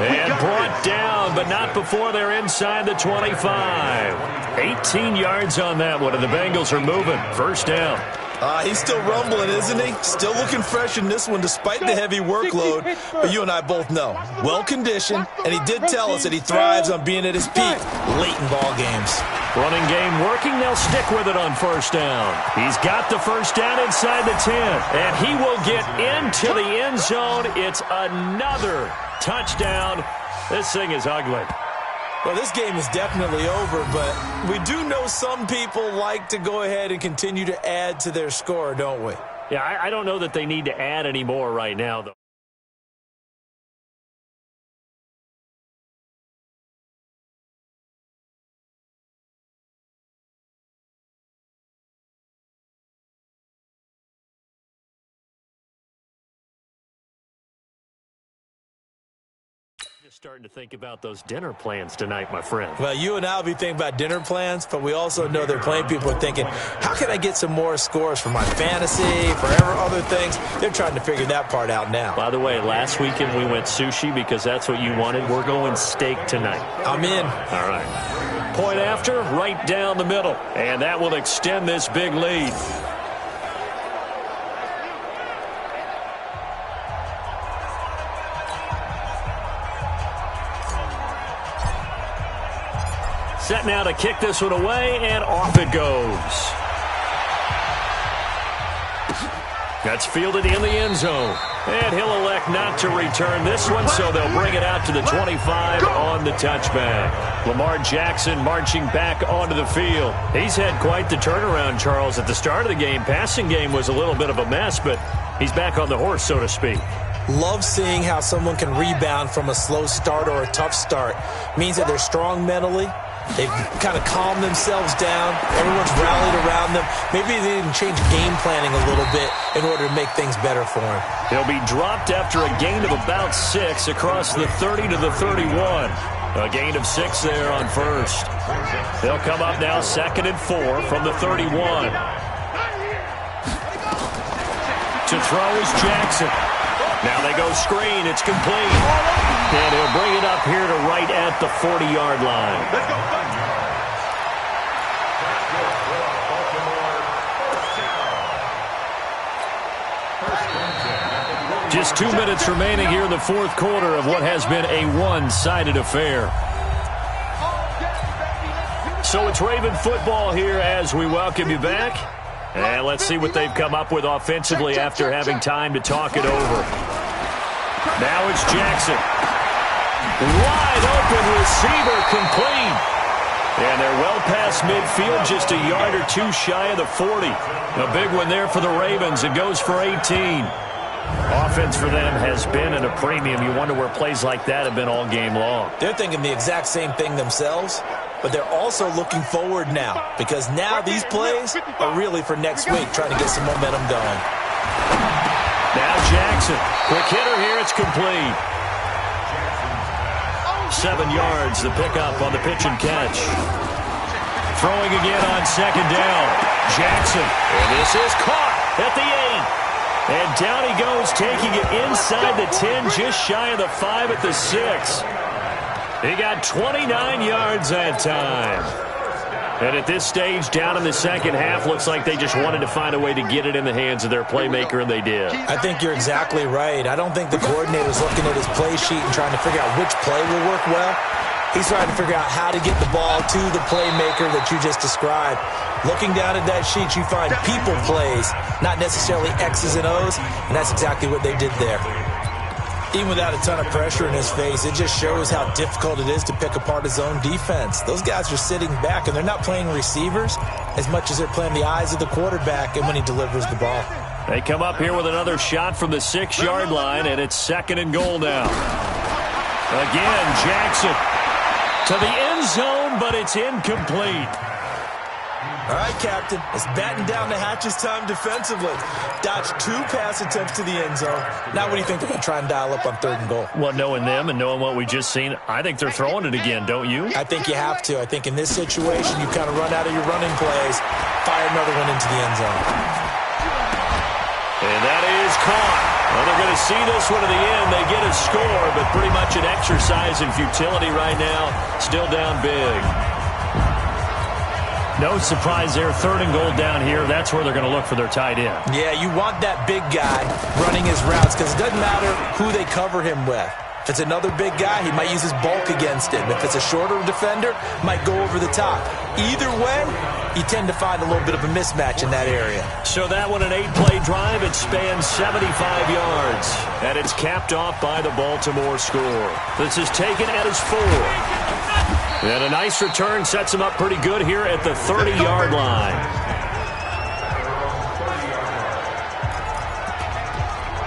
And brought down, but not before they're inside the 25. 18 yards on that one, and the Bengals are moving. 1st down. He's still rumbling, isn't he? Still looking fresh in this one despite the heavy workload. But you and I both know, well-conditioned, and he did tell us that he thrives on being at his peak late in ball games. Running game working. They'll stick with it on 1st down. He's got the 1st down inside the 10, and he will get into the end zone. It's another touchdown. This thing is ugly. Well, this game is definitely over, but we do know some people like to go ahead and continue to add to their score, don't we? Yeah, I don't know that they need to add any more right now, though. Just starting to think about those dinner plans tonight, my friend. Well, you and I will be thinking about dinner plans, but we also know they're playing people are thinking, how can I get some more scores for my fantasy, for other things? They're trying to figure that part out now. By the way, last weekend we went sushi because that's what you wanted. We're going steak tonight. I'm in. All right. Point after, right down the middle. And that will extend this big lead. Set now to kick this one away, and off it goes. That's fielded in the end zone. And he'll elect not to return this one, so they'll bring it out to the 25 on the touchback. Lamar Jackson marching back onto the field. He's had quite the turnaround, Charles. At the start of the game, passing game was a little bit of a mess, but he's back on the horse, so to speak. Love seeing how someone can rebound from a slow start or a tough start. Means that they're strong mentally. They've kind of calmed themselves down. Everyone's rallied around them. Maybe they didn't change game planning a little bit in order to make things better for him. He'll be dropped after a gain of about 6 across the 30 to the 31. A gain of 6 there on first. They'll come up now 2nd and 4 from the 31. To throw is Jackson. Now they go screen. It's complete. And he'll bring it up here to right at the 40-yard line. Just 2 minutes remaining here in the fourth quarter of what has been a one-sided affair. So it's Raven football here as we welcome you back. And let's see what they've come up with offensively after having time to talk it over. Now it's Jackson. Wide open receiver, complete. And they're well past midfield, just a yard or two shy of the 40. A big one there for the Ravens. It goes for 18. Offense for them has been at a premium. You wonder where plays like that have been all game long. They're thinking the exact same thing themselves, but they're also looking forward now, because now these plays are really for next week, trying to get some momentum going. Now Jackson. Quick hitter here. It's complete. 7 yards, the pickup on the pitch and catch. Throwing again on 2nd down. Jackson. And this is caught at the 8. And down he goes, taking it inside the 10, just shy of the 5 at the 6. He got 29 yards that time. And at this stage, down in the second half, looks like they just wanted to find a way to get it in the hands of their playmaker, and they did. I think you're exactly right. I don't think the coordinator's looking at his play sheet and trying to figure out which play will work well. He's trying to figure out how to get the ball to the playmaker that you just described. Looking down at that sheet, you find people plays, not necessarily X's and O's, and that's exactly what they did there. Even without a ton of pressure in his face, it just shows how difficult it is to pick apart his own defense. Those guys are sitting back, and they're not playing receivers as much as they're playing the eyes of the quarterback and when he delivers the ball. They come up here with another shot from the 6-yard line, and it's 2nd and goal now. Again, Jackson to the end zone, but it's incomplete. All right, Captain. It's batten down the hatches time defensively. Dodged 2 pass attempts to the end zone. Now what do you think they're going to try and dial up on 3rd and goal? Well, knowing them and knowing what we just seen, I think they're throwing it again, don't you? I think you have to. I think in this situation, you kind of run out of your running plays, fire another one into the end zone. And that is caught. Well, they're going to see this one to the end. They get a score, but pretty much an exercise in futility right now. Still down big. No surprise there. 3rd and goal down here. That's where they're going to look for their tight end. Yeah, you want that big guy running his routes because it doesn't matter who they cover him with. If it's another big guy, he might use his bulk against him. If it's a shorter defender, might go over the top. Either way, you tend to find a little bit of a mismatch in that area. So that one, an 8-play drive. It spans 75 yards. And it's capped off by the Baltimore score. This is taken at his 4. And a nice return sets him up pretty good here at the 30-yard line.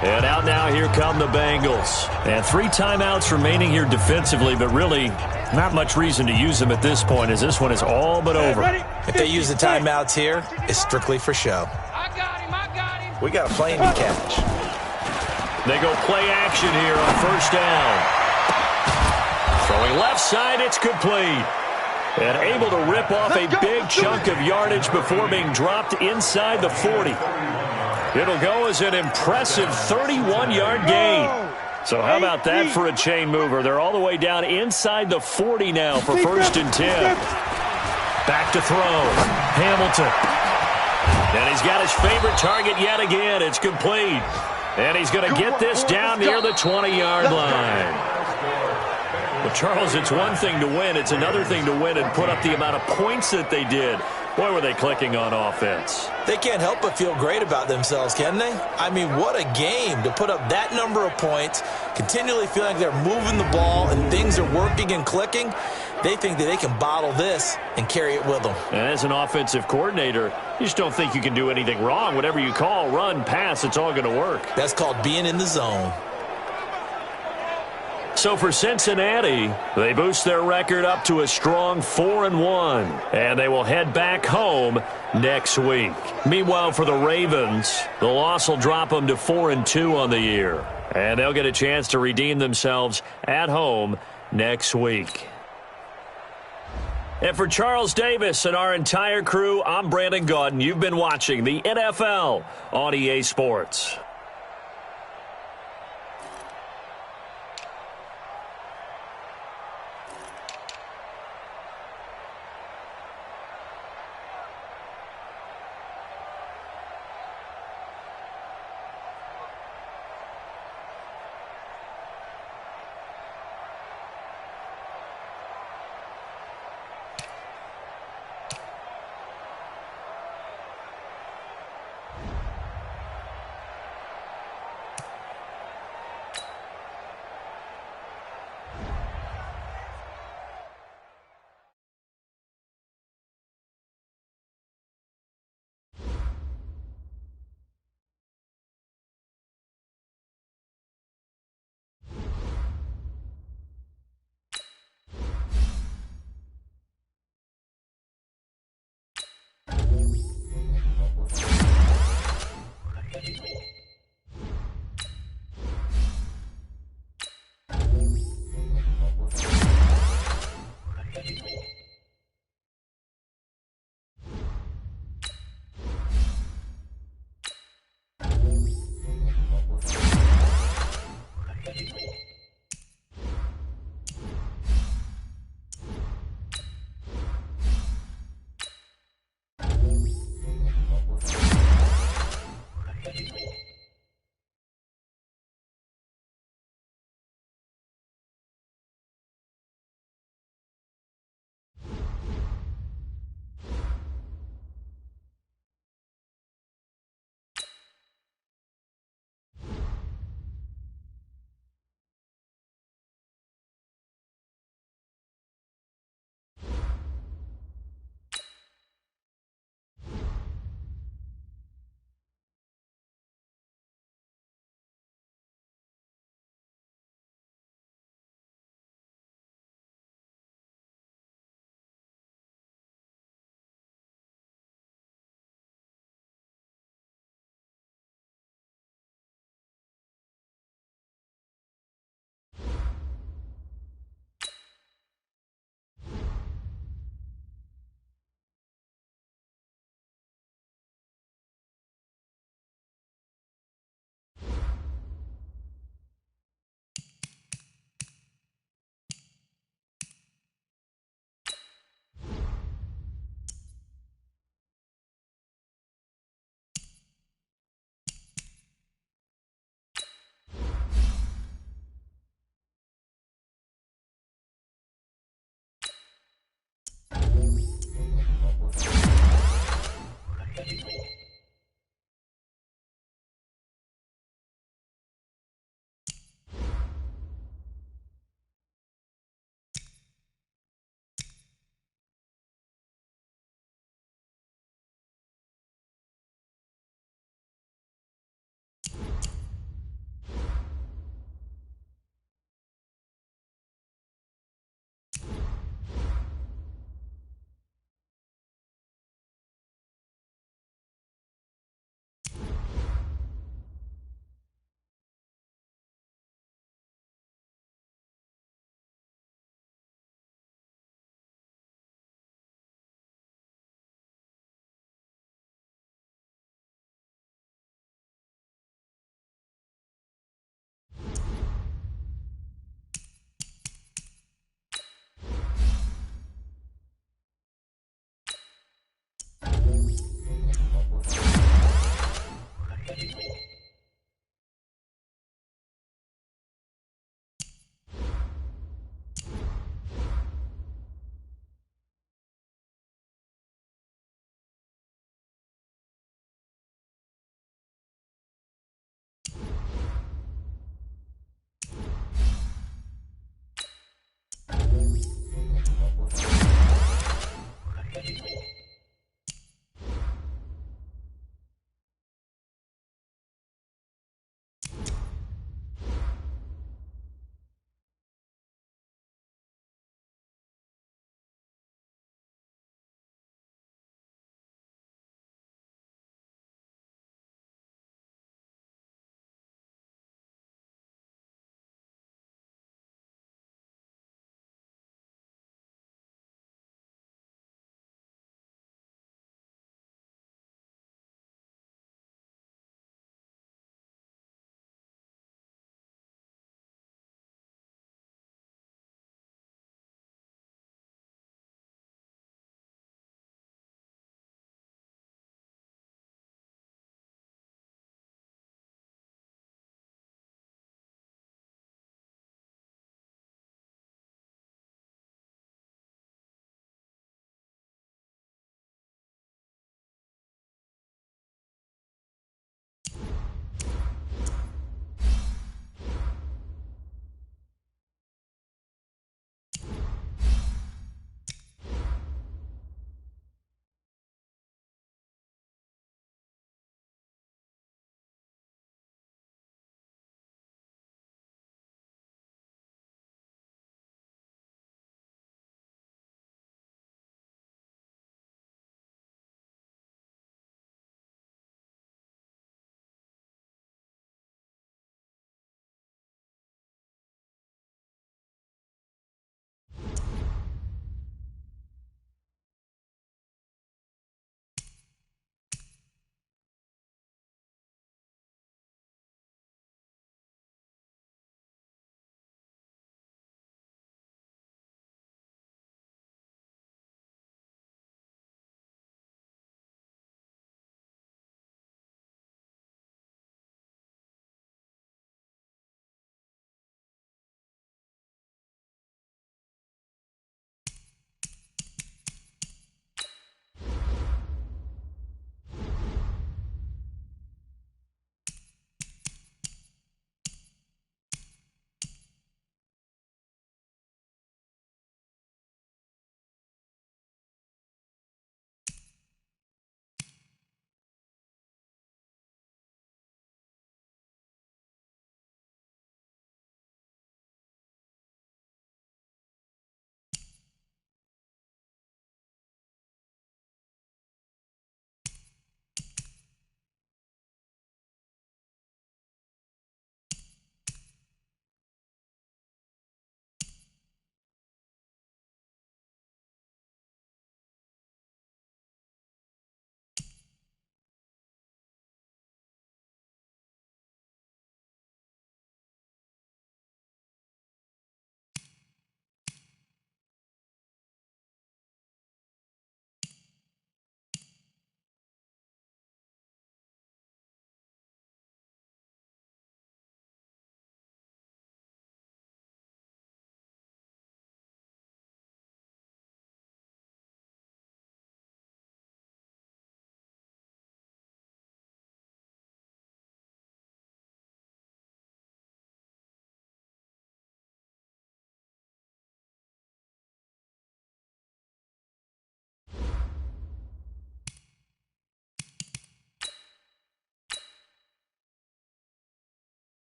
And out now, here come the Bengals. And 3 timeouts remaining here defensively, but really not much reason to use them at this point, as this one is all but over. If they use the timeouts here, it's strictly for show. I got him. We got a plane to catch. They go play action here on 1st down. Throwing left side, it's complete. And able to rip off a big chunk of yardage before being dropped inside the 40. It'll go as an impressive 31-yard gain. So how about that for a chain mover? They're all the way down inside the 40 now for 1st and 10. Back to throw. Hamilton. And he's got his favorite target yet again. It's complete. And he's going to get this down near the 20-yard line. Well, Charles, it's one thing to win. It's another thing to win and put up the amount of points that they did. Boy, were they clicking on offense. They can't help but feel great about themselves, can they? I mean, what a game to put up that number of points, continually feeling like they're moving the ball and things are working and clicking. They think that they can bottle this and carry it with them. And as an offensive coordinator, you just don't think you can do anything wrong. Whatever you call, run, pass, it's all going to work. That's called being in the zone. So for Cincinnati, they boost their record up to a strong 4-1, and they will head back home next week. Meanwhile, for the Ravens, the loss will drop them to 4-2 on the year, and they'll get a chance to redeem themselves at home next week. And for Charles Davis and our entire crew, I'm Brandon Gaudin. You've been watching the NFL on EA Sports.